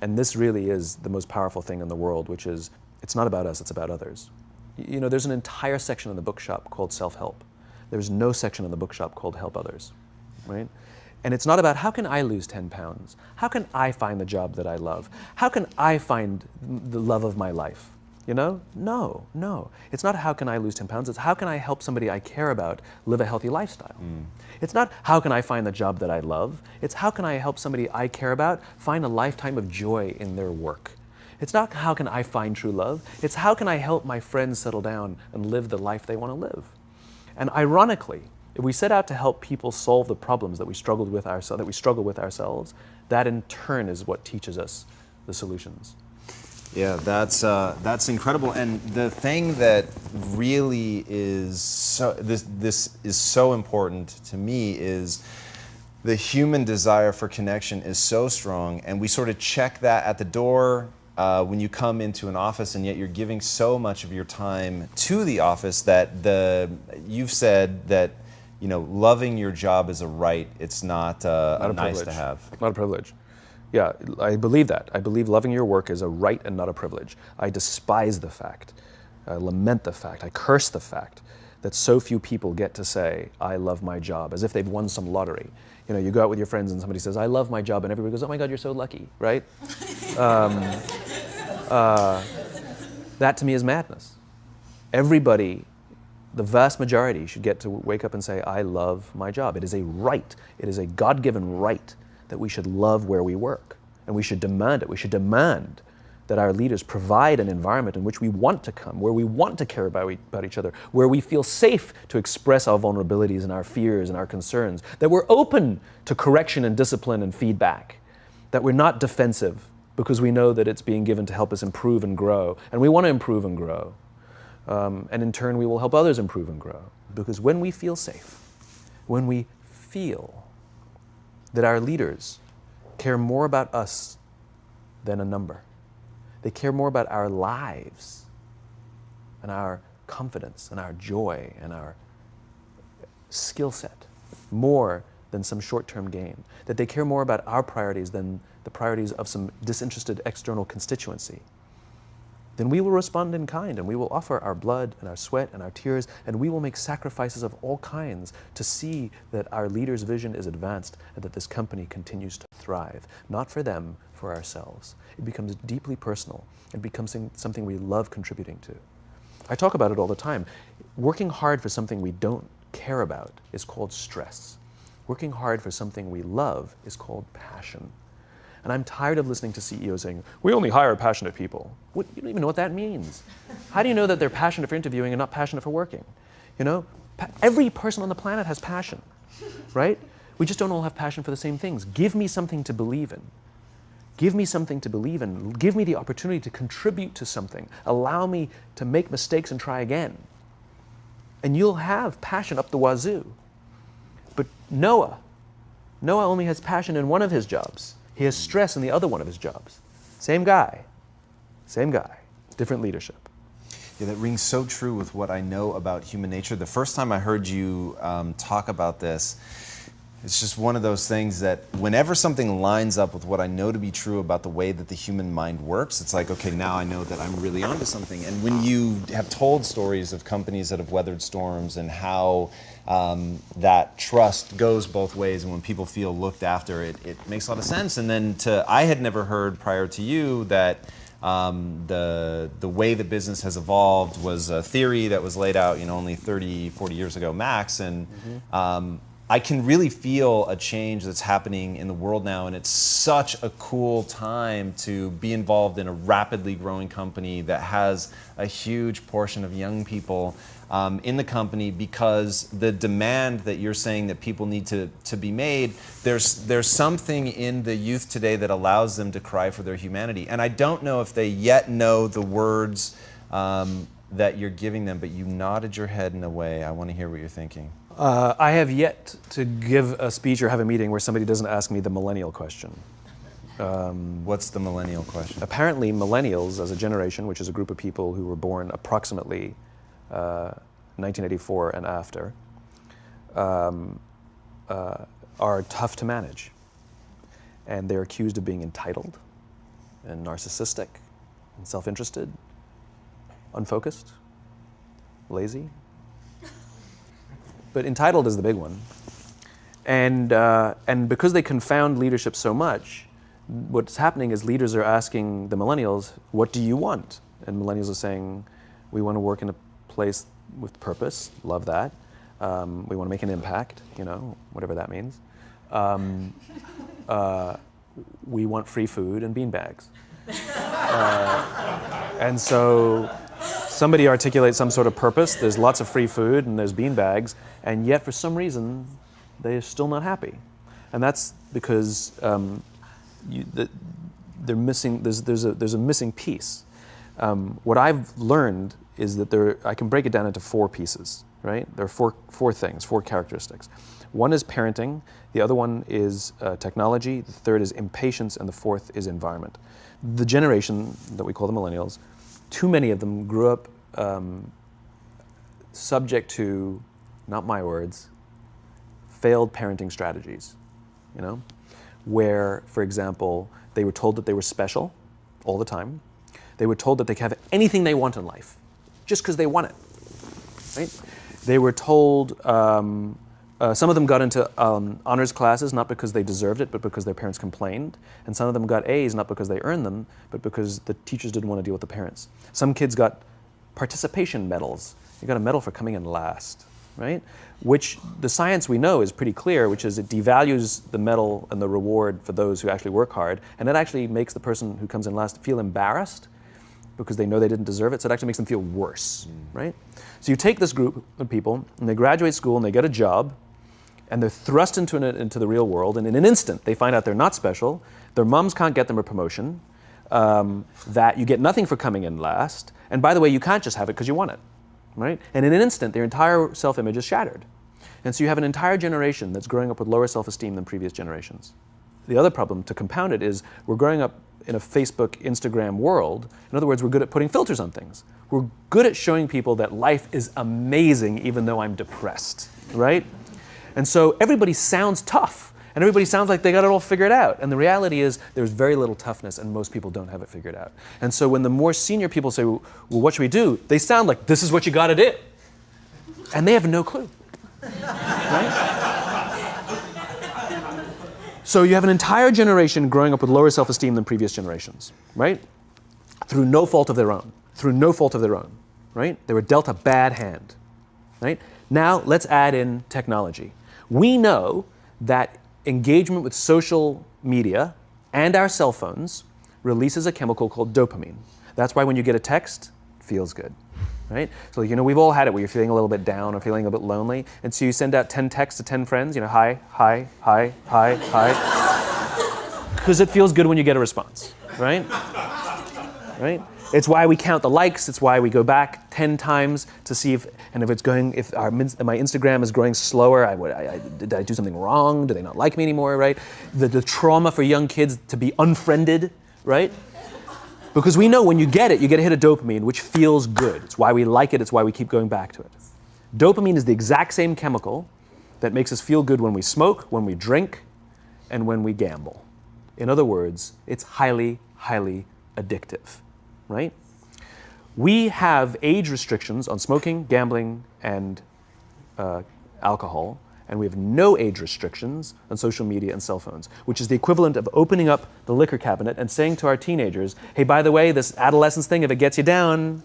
And this really is the most powerful thing in the world, which is, it's not about us, it's about others. You know, there's an entire section in the bookshop called self-help. There's no section in the bookshop called help others, right? And it's not about how can I lose 10 pounds? How can I find the job that I love? How can I find the love of my life? You know? No, no. It's not how can I lose 10 pounds, it's how can I help somebody I care about live a healthy lifestyle. It's not how can I find the job that I love, it's how can I help somebody I care about find a lifetime of joy in their work. It's not how can I find true love, it's how can I help my friends settle down and live the life they want to live. And ironically, if we set out to help people solve the problems that we struggle with ourselves, that in turn is what teaches us the solutions. Yeah, that's incredible. And the thing that really is so this is so important to me is the human desire for connection is so strong, and we sort of check that at the door when you come into an office, and yet you're giving so much of your time to the office that you've said that, you know, loving your job is a right. It's not a nice to have. Not a privilege. Yeah, I believe that. I believe loving your work is a right and not a privilege. I despise the fact, I lament the fact, I curse the fact that so few people get to say, I love my job, as if they've won some lottery. You know, you go out with your friends and somebody says, I love my job, and everybody goes, oh my God, you're so lucky, right? That to me is madness. Everybody, the vast majority, should get to wake up and say, I love my job. It is a right. It is a God-given right that we should love where we work, and we should demand it. We should demand that our leaders provide an environment in which we want to come, where we want to care about each other, where we feel safe to express our vulnerabilities and our fears and our concerns, that we're open to correction and discipline and feedback, that we're not defensive because we know that it's being given to help us improve and grow, and we want to improve and grow. And in turn, we will help others improve and grow. Because when we feel safe, when we feel that our leaders care more about us than a number, they care more about our lives and our confidence and our joy and our skill set more than some short-term gain, that they care more about our priorities than the priorities of some disinterested external constituency, then we will respond in kind, and we will offer our blood and our sweat and our tears, and we will make sacrifices of all kinds to see that our leader's vision is advanced and that this company continues to thrive, not for them, for ourselves. It becomes deeply personal. It becomes something we love contributing to. I talk about it all the time. Working hard for something we don't care about is called stress. Working hard for something we love is called passion. And I'm tired of listening to CEOs saying, we only hire passionate people. You don't even know what that means. How do you know that they're passionate for interviewing and not passionate for working? You know, every person on the planet has passion, right? We just don't all have passion for the same things. Give me something to believe in. Give me something to believe in. Give me the opportunity to contribute to something. Allow me to make mistakes and try again. And you'll have passion up the wazoo. But Noah only has passion in one of his jobs. He has stress in the other one of his jobs. Same guy, different leadership. Yeah, that rings so true with what I know about human nature. The first time I heard you talk about this, it's just one of those things that whenever something lines up with what I know to be true about the way that the human mind works, it's like, okay, now I know that I'm really onto something. And when you have told stories of companies that have weathered storms and how that trust goes both ways, and when people feel looked after, it makes a lot of sense. And then I had never heard prior to you that the way that business has evolved was a theory that was laid out, you know, only 30, 40 years ago max. And I can really feel a change that's happening in the world now, and it's such a cool time to be involved in a rapidly growing company that has a huge portion of young people in the company, because the demand that you're saying that people need to be made, there's something in the youth today that allows them to cry for their humanity. And I don't know if they yet know the words that you're giving them, but you nodded your head in a way. I want to hear what you're thinking. I have yet to give a speech or have a meeting where somebody doesn't ask me the millennial question. What's the millennial question? Apparently, millennials as a generation, which is a group of people who were born approximately 1984 and after, are tough to manage. And they're accused of being entitled and narcissistic and self-interested, unfocused, lazy. But entitled is the big one. And because they confound leadership so much, what's happening is leaders are asking the millennials, what do you want? And millennials are saying, we want to work in a place with purpose, love that. We want to make an impact, you know, whatever that means. We want free food and beanbags. And so somebody articulates some sort of purpose, there's lots of free food and there's beanbags, and yet for some reason they're still not happy. And that's because they're missing, there's a missing piece. What I've learned is that I can break it down into 4 pieces, right? There are four things, 4 characteristics. One is parenting, the other one is technology, the third is impatience, and the fourth is environment. The generation that we call the millennials, too many of them grew up subject to, not my words, failed parenting strategies, you know? Where, for example, they were told that they were special all the time. They were told that they could have anything they want in life, just because they want it, right? They were told, some of them got into honors classes, not because they deserved it, but because their parents complained. And some of them got A's, not because they earned them, but because the teachers didn't want to deal with the parents. Some kids got participation medals. You got a medal for coming in last, right? Which the science we know is pretty clear, which is it devalues the medal and the reward for those who actually work hard. And it actually makes the person who comes in last feel embarrassed because they know they didn't deserve it. So it actually makes them feel worse, right? So you take this group of people and they graduate school and they get a job, and they're thrust into the real world, and in an instant, they find out they're not special, their moms can't get them a promotion, that you get nothing for coming in last, and by the way, you can't just have it because you want it, right? And in an instant, their entire self-image is shattered. And so you have an entire generation that's growing up with lower self-esteem than previous generations. The other problem, to compound it, is we're growing up in a Facebook, Instagram world. In other words, we're good at putting filters on things. We're good at showing people that life is amazing even though I'm depressed, right? And so everybody sounds tough, and everybody sounds like they got it all figured out. And the reality is there's very little toughness, and most people don't have it figured out. And so when the more senior people say, well, what should we do? They sound like, this is what you got to do. And they have no clue, right? So you have an entire generation growing up with lower self-esteem than previous generations, right? Through no fault of their own, right? They were dealt a bad hand, right? Now let's add in technology. We know that engagement with social media and our cell phones releases a chemical called dopamine. That's why when you get a text, it feels good, right? So, you know, we've all had it where you're feeling a little bit down or feeling a bit lonely, and so you send out 10 texts to 10 friends, you know, hi, hi, hi, hi, hi, because it feels good when you get a response, right? Right? It's why we count the likes. It's why we go back 10 times to see if my Instagram is growing slower, did I do something wrong? Do they not like me anymore, right? The trauma for young kids to be unfriended, right? Because we know when you get a hit of dopamine, which feels good. It's why we like it. It's why we keep going back to it. Dopamine is the exact same chemical that makes us feel good when we smoke, when we drink, and when we gamble. In other words, it's highly, highly addictive. Right? We have age restrictions on smoking, gambling, and alcohol, and we have no age restrictions on social media and cell phones, which is the equivalent of opening up the liquor cabinet and saying to our teenagers, hey, by the way, this adolescence thing, if it gets you down,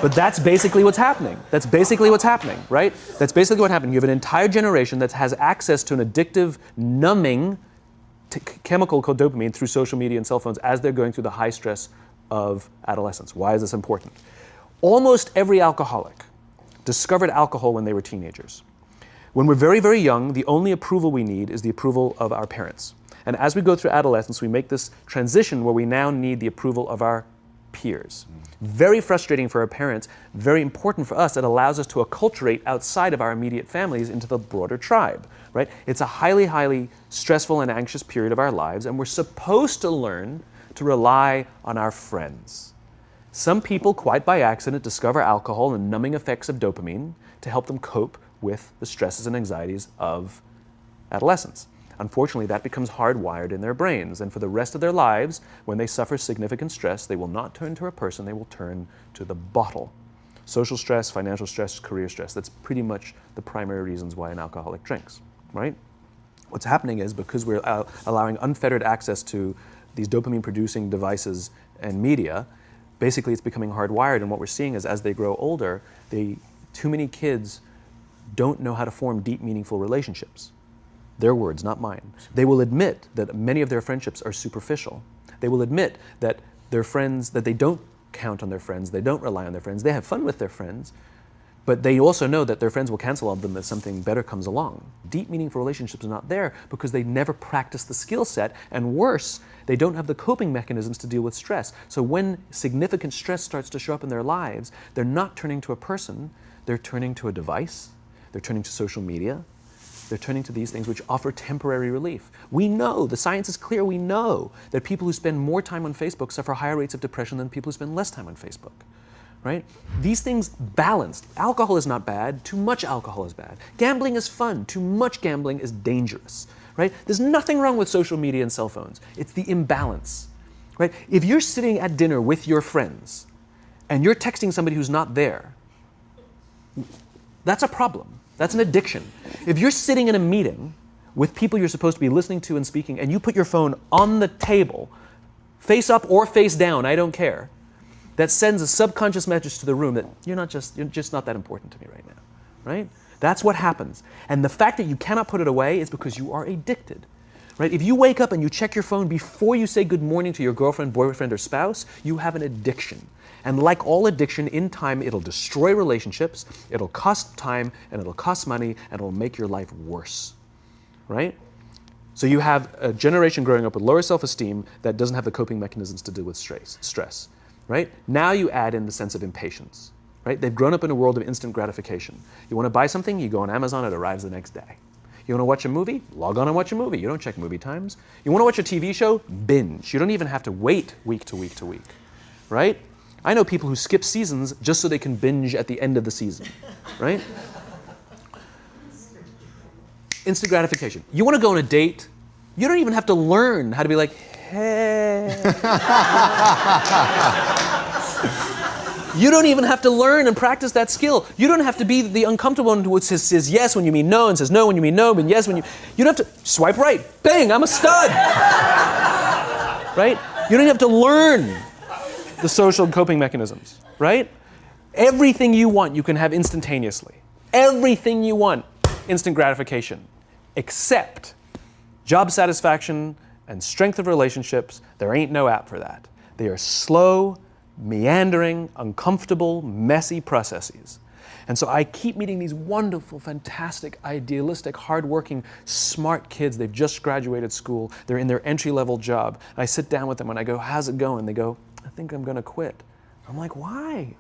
But that's basically what's happening. That's basically what's happening, right? That's basically what happened. You have an entire generation that has access to an addictive, numbing chemical called dopamine through social media and cell phones as they're going through the high stress of adolescence. Why is this important? Almost every alcoholic discovered alcohol when they were teenagers. When we're very, very young, the only approval we need is the approval of our parents. And as we go through adolescence, we make this transition where we now need the approval of our peers. Very frustrating for our parents, very important for us. It allows us to acculturate outside of our immediate families into the broader tribe, right? It's a highly, highly stressful and anxious period of our lives, and we're supposed to learn to rely on our friends. Some people, quite by accident, discover alcohol and numbing effects of dopamine to help them cope with the stresses and anxieties of adolescence. Unfortunately, that becomes hardwired in their brains, and for the rest of their lives, when they suffer significant stress, they will not turn to a person, they will turn to the bottle. Social stress, financial stress, career stress, that's pretty much the primary reasons why an alcoholic drinks, right? What's happening is because we're allowing unfettered access to these dopamine-producing devices and media, basically it's becoming hardwired, and what we're seeing is as they grow older, too many kids don't know how to form deep, meaningful relationships. Their words, not mine. They will admit that many of their friendships are superficial. They will admit that their friends, that they don't count on their friends, they don't rely on their friends, they have fun with their friends, but they also know that their friends will cancel on them if something better comes along. Deep, meaningful relationships are not there because they never practice the skill set, and worse, they don't have the coping mechanisms to deal with stress. So when significant stress starts to show up in their lives, they're not turning to a person, they're turning to a device, they're turning to social media, they're turning to these things which offer temporary relief. We know, the science is clear, we know that people who spend more time on Facebook suffer higher rates of depression than people who spend less time on Facebook, right? These things balanced. Alcohol is not bad, too much alcohol is bad. Gambling is fun, too much gambling is dangerous, right? There's nothing wrong with social media and cell phones. It's the imbalance, right? If you're sitting at dinner with your friends and you're texting somebody who's not there, that's a problem. That's an addiction. If you're sitting in a meeting with people you're supposed to be listening to and speaking, and you put your phone on the table, face up or face down, I don't care, that sends a subconscious message to the room that you're just not that important to me right now, right? That's what happens. And the fact that you cannot put it away is because you are addicted, right? If you wake up and you check your phone before you say good morning to your girlfriend, boyfriend, or spouse, you have an addiction. And like all addiction, in time, it'll destroy relationships, it'll cost time, and it'll cost money, and it'll make your life worse, right? So you have a generation growing up with lower self-esteem that doesn't have the coping mechanisms to deal with stress, right? Now you add in the sense of impatience, right? They've grown up in a world of instant gratification. You want to buy something, you go on Amazon, it arrives the next day. You want to watch a movie? Log on and watch a movie. You don't check movie times. You want to watch a TV show? Binge. You don't even have to wait week to week to week, right? I know people who skip seasons just so they can binge at the end of the season, right? Instant gratification. You want to go on a date? You don't even have to learn how to be like, hey. You don't even have to learn and practice that skill. You don't have to be the uncomfortable one who says yes when you mean no and says no when you mean no, but yes when you... You don't have to swipe right. Bang, I'm a stud. Right? You don't have to learn the social coping mechanisms, right? Everything you want, you can have instantaneously. Everything you want, instant gratification, except job satisfaction and strength of relationships. There ain't no app for that. They are slow, meandering, uncomfortable, messy processes. And so I keep meeting these wonderful, fantastic, idealistic, hardworking, smart kids. They've just graduated school. They're in their entry-level job. And I sit down with them and I go, how's it going? They go, I think I'm going to quit. I'm like, why?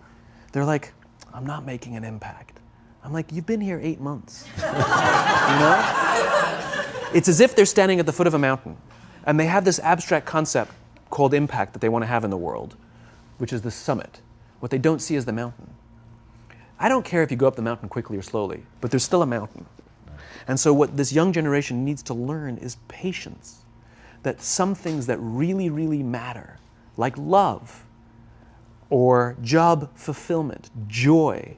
They're like, I'm not making an impact. I'm like, you've been here 8 months. You know? It's as if they're standing at the foot of a mountain and they have this abstract concept called impact that they want to have in the world, which is the summit. What they don't see is the mountain. I don't care if you go up the mountain quickly or slowly, but there's still a mountain. And so what this young generation needs to learn is patience. That some things that really, really matter, like love, or job fulfillment, joy,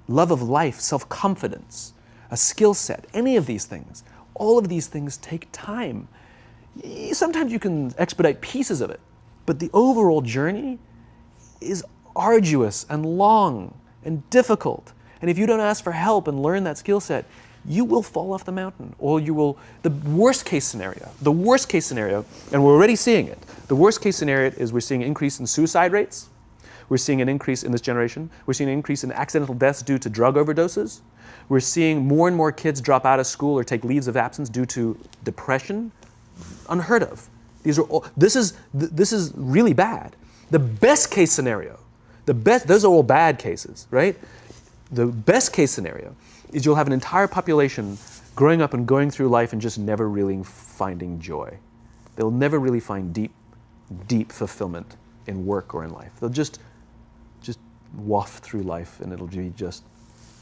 love of life, self-confidence, a skill set, any of these things, all of these things take time. Sometimes you can expedite pieces of it, but the overall journey is arduous and long and difficult. And if you don't ask for help and learn that skill set, you will fall off the mountain, or you will, the worst case scenario, and we're already seeing it, the worst case scenario is we're seeing an increase in suicide rates, we're seeing an increase in this generation, we're seeing an increase in accidental deaths due to drug overdoses, we're seeing more and more kids drop out of school or take leaves of absence due to depression, unheard of. These are all, this is really bad. The best case scenario, those are all bad cases, right? The best case scenario is you'll have an entire population growing up and going through life and just never really finding joy. They'll never really find deep fulfillment in work or in life. They'll just waft through life and it'll be just,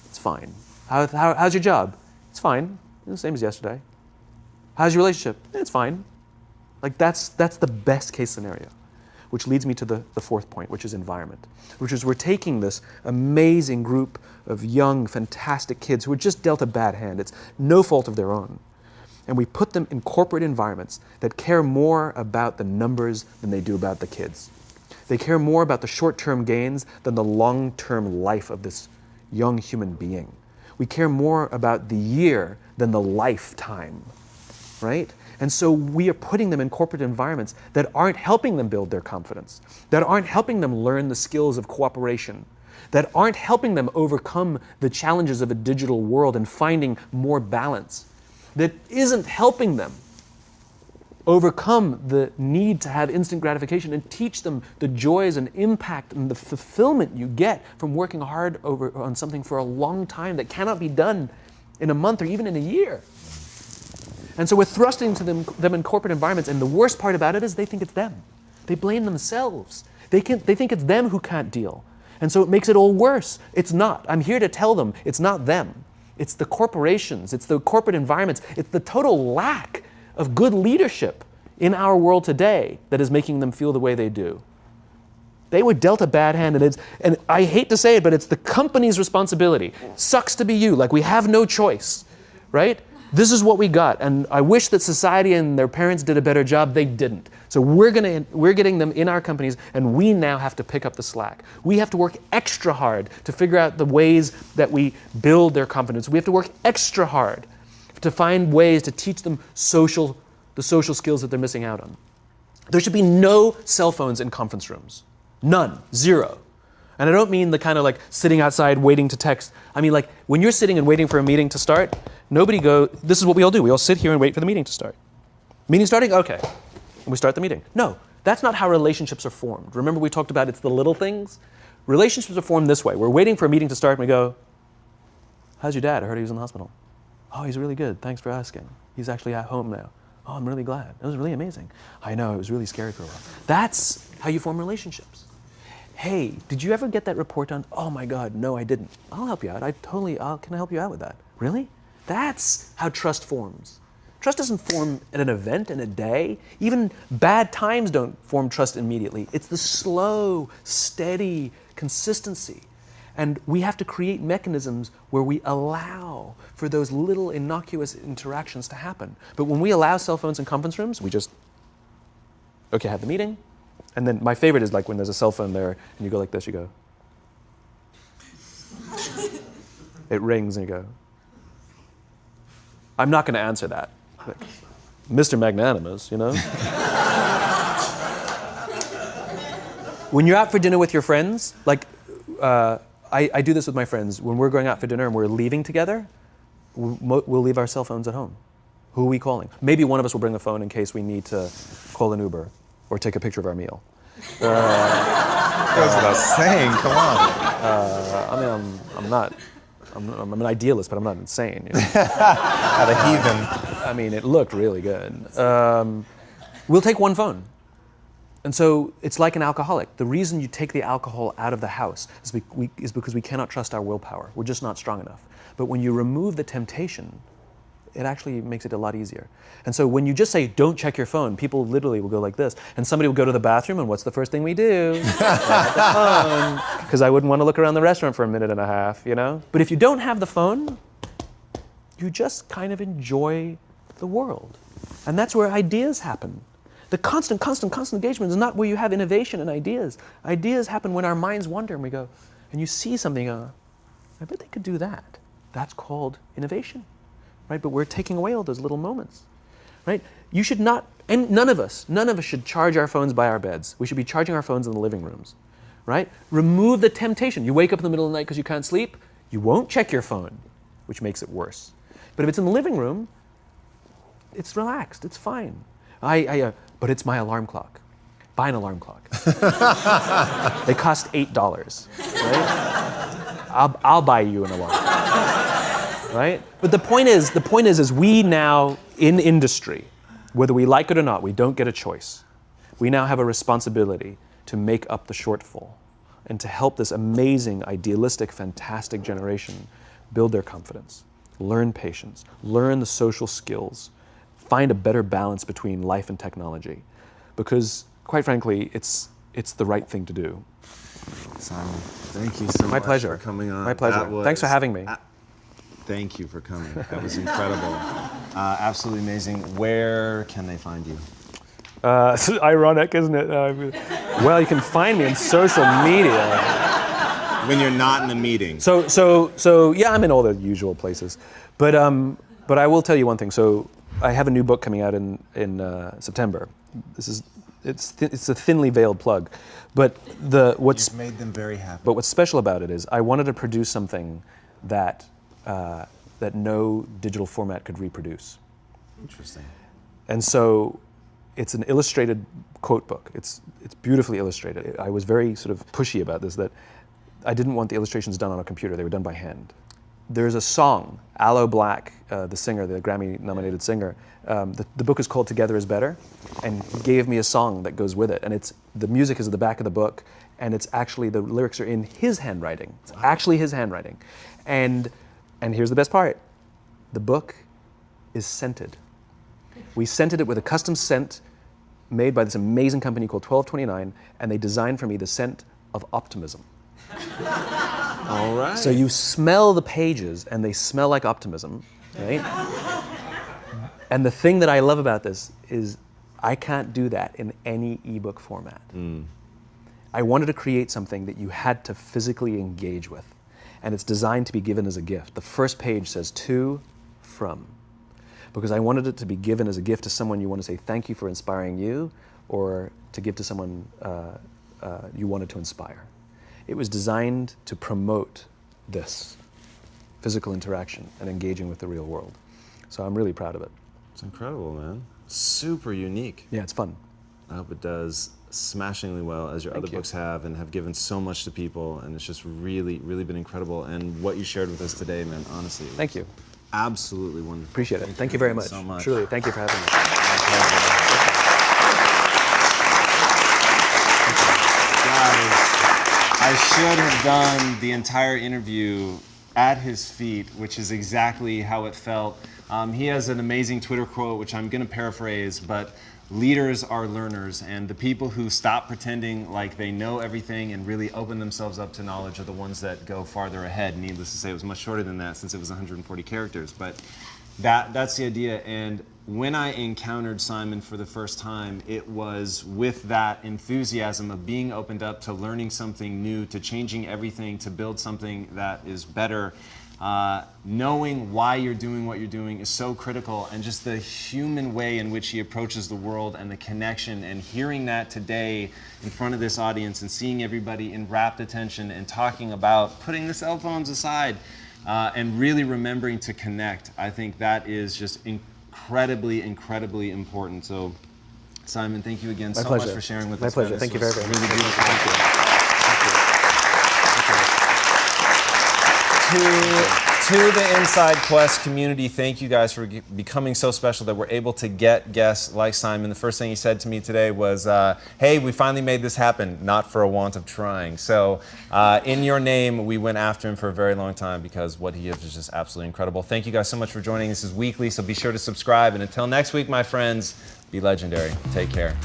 it's fine. How's your job? It's fine. It's the same as yesterday. How's your relationship? It's fine. Like that's the best case scenario. Which leads me to the fourth point, which is environment, which is we're taking this amazing group of young, fantastic kids who are just dealt a bad hand. It's no fault of their own. And we put them in corporate environments that care more about the numbers than they do about the kids. They care more about the short-term gains than the long-term life of this young human being. We care more about the year than the lifetime, right? And so we are putting them in corporate environments that aren't helping them build their confidence, that aren't helping them learn the skills of cooperation, that aren't helping them overcome the challenges of a digital world and finding more balance, that isn't helping them overcome the need to have instant gratification and teach them the joys and impact and the fulfillment you get from working hard on something for a long time that cannot be done in a month or even in a year. And so we're thrusting to them in corporate environments, and the worst part about it is they think it's them. They blame themselves. They think it's them who can't deal. And so it makes it all worse. It's not. I'm here to tell them it's not them. It's the corporations. It's the corporate environments. It's the total lack of good leadership in our world today that is making them feel the way they do. They were dealt a bad hand, and I hate to say it, but it's the company's responsibility. Sucks to be you. Like, we have no choice, right? This is what we got, and I wish that society and their parents did a better job. They didn't. So we're getting them in our companies, and we now have to pick up the slack. We have to work extra hard to figure out the ways that we build their confidence. We have to work extra hard to find ways to teach them the social skills that they're missing out on. There should be no cell phones in conference rooms. None. Zero. And I don't mean the kind of like sitting outside waiting to text. I mean, like, when you're sitting and waiting for a meeting to start, this is what we all do. We all sit here and wait for the meeting to start. Meeting starting? Okay. And we start the meeting. No, that's not how relationships are formed. Remember we talked about it's the little things? Relationships are formed this way. We're waiting for a meeting to start and we go, how's your dad? I heard he was in the hospital. Oh, he's really good. Thanks for asking. He's actually at home now. Oh, I'm really glad. It was really amazing. I know, it was really scary for a while. That's how you form relationships. Hey, did you ever get that report done? Oh my God, no, I didn't. I'll help you out. Can I help you out with that? Really? That's how trust forms. Trust doesn't form at an event in a day. Even bad times don't form trust immediately. It's the slow, steady consistency. And we have to create mechanisms where we allow for those little innocuous interactions to happen. But when we allow cell phones in conference rooms, we just, okay, have the meeting. And then my favorite is like when there's a cell phone there and you go like this, you go. It rings and you go. I'm not going to answer that. Like, Mr. Magnanimous, you know? When you're out for dinner with your friends, like I do this with my friends. When we're going out for dinner and we're leaving together, we'll leave our cell phones at home. Who are we calling? Maybe one of us will bring a phone in case we need to call an Uber or take a picture of our meal. Goes without saying, come on. I'm an idealist, but I'm not insane. You know? At a heathen. I mean, it looked really good. We'll take one phone. And so it's like an alcoholic. The reason you take the alcohol out of the house is because we cannot trust our willpower. We're just not strong enough. But when you remove the temptation, it actually makes it a lot easier. And so when you just say, don't check your phone, people literally will go like this. And somebody will go to the bathroom, and what's the first thing we do? The phone. Because I wouldn't want to look around the restaurant for a minute and a half, you know? But if you don't have the phone, you just kind of enjoy the world. And that's where ideas happen. The constant engagement is not where you have innovation and ideas. Ideas happen when our minds wander and we go, and you see something, I bet they could do that. That's called innovation, right? But we're taking away all those little moments, right? You should not, and none of us should charge our phones by our beds. We should be charging our phones in the living rooms, right? Remove the temptation. You wake up in the middle of the night because you can't sleep, you won't check your phone, which makes it worse. But if it's in the living room, it's relaxed, it's fine. But it's my alarm clock. Buy an alarm clock. They cost $8, right? I'll buy you an alarm clock, right? But the point is we now, in industry, whether we like it or not, we don't get a choice. We now have a responsibility to make up the shortfall and to help this amazing, idealistic, fantastic generation build their confidence, learn patience, learn the social skills, find a better balance between life and technology. Because, quite frankly, it's the right thing to do. Simon, thank you so much pleasure. for coming on. My pleasure. Thanks for having me. Thank you for coming. That was incredible. Absolutely amazing. Where can they find you? It's ironic, isn't it? Well, you can find me in social media. When you're not in a meeting. So yeah, I'm in all the usual places. But I will tell you one thing. So I have a new book coming out in September. It's a thinly veiled plug, but You've made them very happy. But what's special about it is I wanted to produce something that no digital format could reproduce. Interesting. And so it's an illustrated quote book. It's beautifully illustrated. I was very sort of pushy about this, that I didn't want the illustrations done on a computer. They were done by hand. There's a song, Aloe Black, the singer, the Grammy-nominated singer. The book is called Together is Better, and he gave me a song that goes with it. And the music is at the back of the book, and it's actually, the lyrics are in his handwriting. It's actually his handwriting. And here's the best part. The book is scented. We scented it with a custom scent made by this amazing company called 1229, and they designed for me the scent of optimism. All right. So you smell the pages, and they smell like optimism, right? And the thing that I love about this is I can't do that in any ebook format. I wanted to create something that you had to physically engage with, and it's designed to be given as a gift. The first page says to, from, because I wanted it to be given as a gift to someone you want to say thank you for inspiring you, or to give to someone you wanted to inspire. It was designed to promote this physical interaction and engaging with the real world. So I'm really proud of it. It's incredible, man. Super unique. Yeah, it's fun. I hope it does smashingly well, as your other books have, and have given so much to people, and it's just really, really been incredible. And what you shared with us today, man, honestly. Thank you. Absolutely wonderful. Appreciate it. Thank you very much. So much. Truly, thank you for having me. Guys, I should have done the entire interview at his feet, which is exactly how it felt. He has an amazing Twitter quote, which I'm going to paraphrase, but leaders are learners, and the people who stop pretending like they know everything and really open themselves up to knowledge are the ones that go farther ahead. Needless to say, it was much shorter than that since it was 140 characters, but that's the idea. And when I encountered Simon for the first time, it was with that enthusiasm of being opened up to learning something new, to changing everything, to build something that is better. Knowing why you're doing what you're doing is so critical, and just the human way in which he approaches the world and the connection, and hearing that today in front of this audience and seeing everybody in rapt attention and talking about putting the cell phones aside and really remembering to connect. I think that is just incredibly, incredibly important. So, Simon, thank you again so much for sharing with us. My pleasure. Thank you very much. Really beautiful. Thank you. To the Inside Quest community, thank you guys for becoming so special that we're able to get guests like Simon. The first thing he said to me today was, hey, we finally made this happen, not for a want of trying. So in your name, we went after him for a very long time because what he is just absolutely incredible. Thank you guys so much for joining. This is weekly, so be sure to subscribe. And until next week, my friends, be legendary. Take care.